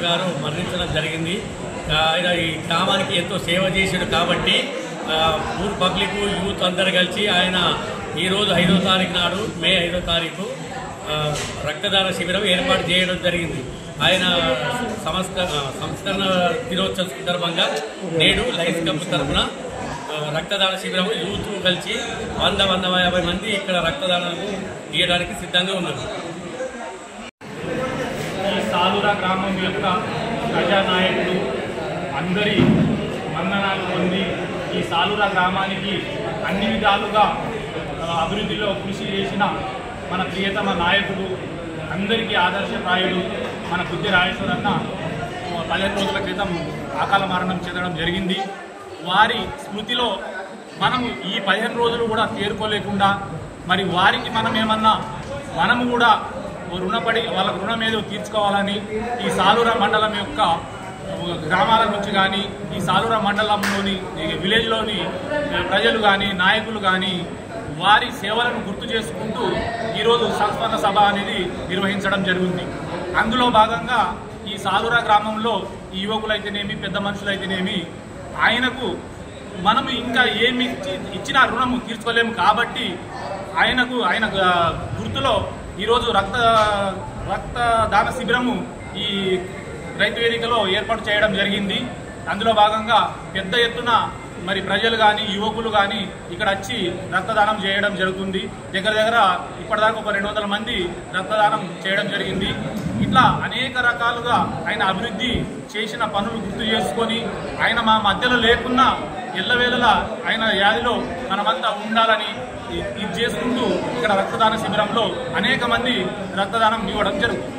గారు మరణించడం జరిగింది. ఆయన ఈ గ్రామానికి ఎంతో సేవ చేశాడు కాబట్టి ఊరు పబ్లిక్ యూత్ అందరు కలిసి ఆయన ఈరోజు 5వ తారీఖు నాడు మే 5వ తారీఖు రక్తదాన శిబిరం ఏర్పాటు చేయడం జరిగింది. ఆయన సంస్కరణ దినోత్సవం సందర్భంగా నేడు లయన్స్ క్లబ్ తరఫున రక్తదాన శిబిరం యూత్ కలిసి 150 మంది ఇక్కడ రక్తదానం చేయడానికి సిద్ధంగా ఉన్నారు. ఈ సాలూరా గ్రామం యొక్క ప్రజానాయకుడు అందరి వందనాలు పొంది ఈ సాలూరా గ్రామానికి అన్ని విధాలుగా అభివృద్ధిలో కృషి చేసిన మన ప్రియతమ నాయకుడు, అందరికీ ఆదర్శప్రాయుడు మన బుద్ధి రాజేశ్వరన్న 15 రోజుల క్రితం అకాల మరణం చెందడం జరిగింది. వారి స్మృతిలో మనము ఈ 15 రోజులు కూడా తేరుకోలేకుండా మరి వారికి మనము కూడా రుణపడి వాళ్ళ రుణం ఏదో తీర్చుకోవాలని ఈ సాలూరా మండలం యొక్క గ్రామాల నుంచి కానీ ఈ సాలూరా మండలంలోని విలేజ్లోని ప్రజలు కానీ నాయకులు కానీ వారి సేవలను గుర్తు చేసుకుంటూ ఈరోజు సంస్మరణ సభ అనేది నిర్వహించడం జరిగింది. అందులో భాగంగా ఈ సాలూరా గ్రామంలో ఈ యువకులైతేనేమి పెద్ద మనుషులైతేనేమి ఆయనకు మనము ఇంకా ఏమి ఇచ్చిన రుణము తీర్చుకోలేము కాబట్టి ఆయన గుర్తులో ఈరోజు రక్తదాన శిబిరము ఈ రైతు వేదికలో ఏర్పాటు చేయడం జరిగింది. అందులో భాగంగా పెద్ద ఎత్తున మరి ప్రజలు కానీ యువకులు కానీ ఇక్కడ వచ్చి రక్తదానం చేయడం జరుగుతుంది. దగ్గర ఇప్పటిదాకా ఒక 200 మంది రక్తదానం చేయడం జరిగింది. ఇట్లా అనేక రకాలుగా ఆయన అభివృద్ధి చేసిన పనులు గుర్తు చేసుకొని ఆయన మా మధ్యలో లేకున్నా ఎల్లవేళలా ఆయన వ్యాధిలో మనమంతా ఉండాలని ఇది చేసుకుంటూ ఇక్కడ రక్తదాన శిబిరంలో అనేక మంది రక్తదానం ఇవ్వడం జరుగుతుంది.